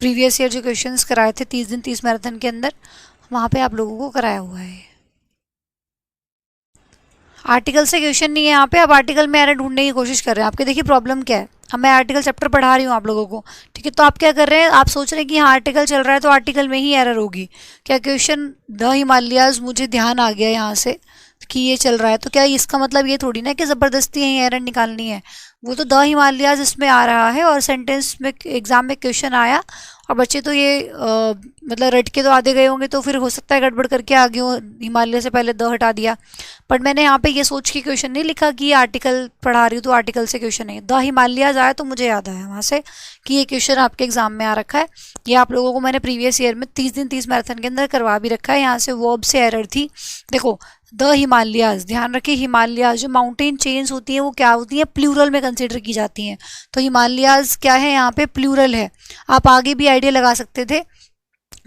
प्रीवियस ईयर जो क्वेश्चंस कराए थे 30 दिन 30 मैराथन के अंदर, वहाँ पे आप लोगों को कराया हुआ है। आर्टिकल से क्वेश्चन नहीं है यहाँ पे, आप आर्टिकल में एरर ढूंढने की कोशिश कर रहे हैं। आपके देखिए प्रॉब्लम क्या है, अब मैं आर्टिकल चैप्टर पढ़ा रही हूँ आप लोगों को, ठीक है, तो आप क्या कर रहे हैं, आप सोच रहे हैं कि हाँ आर्टिकल चल रहा है तो आर्टिकल में ही एरर होगी। क्या क्वेश्चन द हिमालयाज मुझे ध्यान आ गया यहाँ से कि ये चल रहा है, तो क्या इसका मतलब ये थोड़ी ना कि ज़बरदस्ती यही एरर निकालनी है। वो तो द हिमालयाज इसमें आ रहा है और सेंटेंस में एग्जाम में क्वेश्चन आया और बच्चे तो ये मतलब रट के तो आधे गए होंगे, तो फिर हो सकता है गड़बड़ करके आगे हो, हिमालय से पहले द हटा दिया। बट मैंने यहाँ पे ये सोच के क्वेश्चन नहीं लिखा कि ये आर्टिकल पढ़ा रही हूँ तो आर्टिकल से क्वेश्चन है। द हिमालयाज आया तो मुझे याद आया वहाँ से कि ये क्वेश्चन आपके एग्जाम में आ रखा है। ये आप लोगों को मैंने प्रीवियस ईयर में 30 दिन 30 मैराथन के अंदर करवा भी रखा है। यहाँ से वर्ब से एरर थी। देखो द हिमालयाज, ध्यान रखिए हिमालयाज जो माउंटेन चेन्स होती हैं वो क्या होती हैं, प्लूरल में कंसिडर की जाती हैं। तो हिमालयाज क्या है, यहाँ पे प्लूरल है। आप आगे भी आइडिया लगा सकते थे,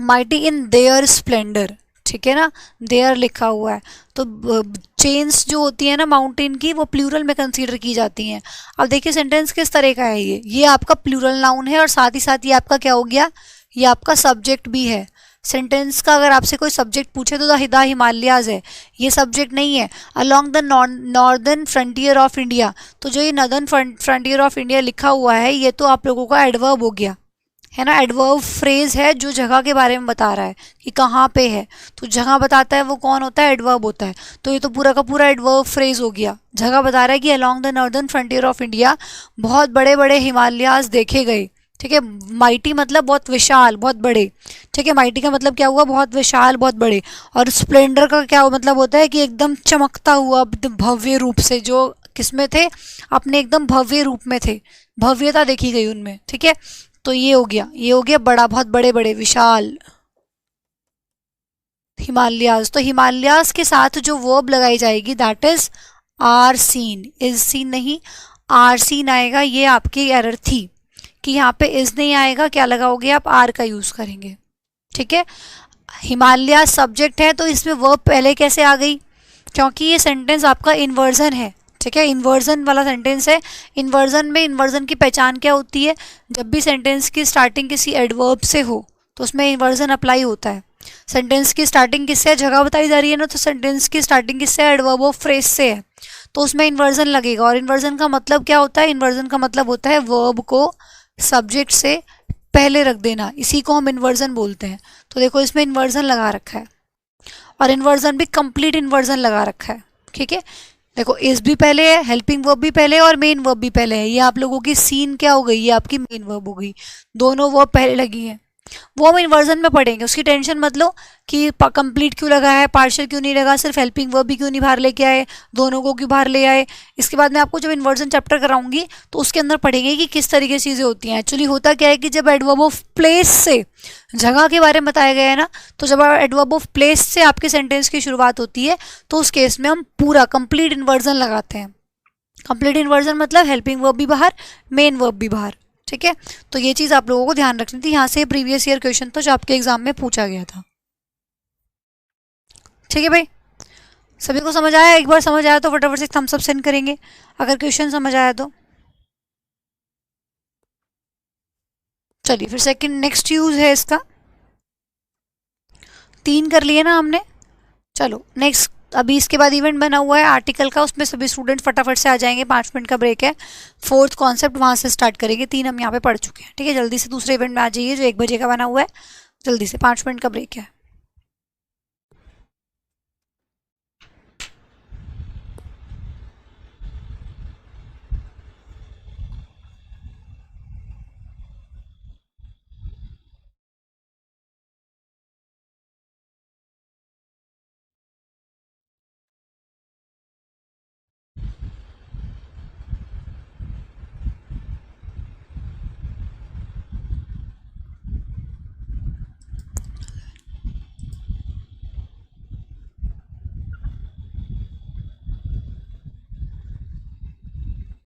माइटी इन देयर स्प्लेंडर, ठीक है ना, देयर लिखा हुआ है। तो चेन्स जो होती है ना माउंटेन की, वो प्लूरल में कंसीडर की जाती हैं। अब देखिए सेंटेंस किस तरह का है, ये आपका प्लूरल नाउन है और साथ ही साथ ये आपका क्या हो गया, ये आपका सब्जेक्ट भी है। सेंटेंस का अगर आपसे कोई सब्जेक्ट पूछे तो द हिमालयाज है, ये सब्जेक्ट नहीं है। Along the northern frontier of India, तो जो ये नॉर्दर्न फ्रंटियर ऑफ इंडिया लिखा हुआ है ये तो आप लोगों का एडवर्ब हो गया है ना। एडवर्ब फ्रेज है जो जगह के बारे में बता रहा है कि कहाँ पे है, तो जगह बताता है वो कौन होता है, एडवर्ब होता है। तो ये तो पूरा का पूरा एडवर्ब फ्रेज हो गया। जगह बता रहा है कि along the northern frontier of India बहुत बड़े बड़े हिमालयाज देखे गए, ठीक है। माइटी मतलब बहुत विशाल, बहुत बड़े, ठीक है। माइटी का मतलब क्या हुआ, बहुत विशाल, बहुत बड़े। और स्प्लेंडर का क्या मतलब होता है कि एकदम चमकता हुआ, भव्य रूप से, जो किसमें थे, अपने एकदम भव्य रूप में थे, भव्यता देखी गई उनमें, ठीक है। तो ये हो गया बड़ा, बहुत बड़े बड़े विशाल हिमालयाज। तो हिमालयाज के साथ जो वर्ब लगाई जाएगी that is are seen, is seen नहीं, आर सीन आएगा। ये आपकी एरर थी कि यहाँ पे इज नहीं आएगा, क्या लगाओगे आप, आर का यूज करेंगे, ठीक है। हिमालय सब्जेक्ट है तो इसमें वर्ब पहले कैसे आ गई, क्योंकि ये सेंटेंस आपका इन्वर्जन है, ठीक है, इन्वर्जन वाला सेंटेंस है। इन्वर्जन में इन्वर्जन की पहचान क्या होती है, जब भी सेंटेंस की स्टार्टिंग किसी एडवर्ब से हो तो उसमें इन्वर्जन अप्लाई होता है। सेंटेंस की स्टार्टिंग किससे, जगह बताई जा रही है ना, तो सेंटेंस की स्टार्टिंग किससे, एडवर्ब ऑफ फ्रेज से है, तो उसमें इन्वर्जन लगेगा। और इन्वर्जन का मतलब क्या होता है, इन्वर्जन का मतलब होता है वर्ब को सब्जेक्ट से पहले रख देना, इसी को हम इन्वर्जन बोलते हैं। तो देखो इसमें इन्वर्जन लगा रखा है और इन्वर्जन भी कंप्लीट इन्वर्जन लगा रखा है, ठीक है। देखो इज भी पहले है, हेल्पिंग वर्ब भी पहले है और मेन वर्ब भी पहले है। ये आप लोगों की सीन क्या हो गई, ये आपकी मेन वर्ब हो गई, दोनों वर्ब पहले लगी है। वो हम इन्वर्जन में पढ़ेंगे, उसकी टेंशन मत लो कि कंप्लीट क्यों लगा है, पार्शियल क्यों नहीं लगा, सिर्फ हेल्पिंग वर्ब भी क्यों नहीं बाहर लेके आए, दोनों को क्यों बाहर ले आए। इसके बाद मैं आपको जब इन्वर्जन चैप्टर कराऊंगी तो उसके अंदर पढ़ेंगे कि किस तरीके से चीज़ें होती हैं। एक्चुअली होता क्या है कि जब एडवर्ब ऑफ प्लेस से, जगह के बारे में बताया गया है ना, तो जब एडवर्ब ऑफ प्लेस से आपके सेंटेंस की शुरुआत होती है तो उस केस में हम पूरा कंप्लीट इन्वर्जन लगाते हैं। कंप्लीट इन्वर्जन मतलब हेल्पिंग वर्ब भी बाहर, मेन वर्ब भी बाहर, ठीक है। तो ये चीज़ आप लोगों को ध्यान रखनी थी। यहाँ से प्रीवियस ईयर क्वेश्चन तो जो आपके एग्जाम में पूछा गया था, ठीक है भाई। सभी को समझ आया, एक बार समझ आया तो फटाफट से थम्स अप सेंड करेंगे अगर क्वेश्चन समझ आया तो। चलिए फिर सेकंड नेक्स्ट यूज है इसका, 3 कर लिए ना हमने। चलो नेक्स्ट, अभी इसके बाद इवेंट बना हुआ है आर्टिकल का, उसमें सभी स्टूडेंट फटाफट से आ जाएंगे, 5 मिनट का ब्रेक है। 4th कॉन्सेप्ट वहाँ से स्टार्ट करेंगे, 3 हम यहाँ पे पढ़ चुके हैं, ठीक है। जल्दी से दूसरे इवेंट में आ जाइए जो 1 बजे का बना हुआ है, जल्दी से, 5 मिनट का ब्रेक है।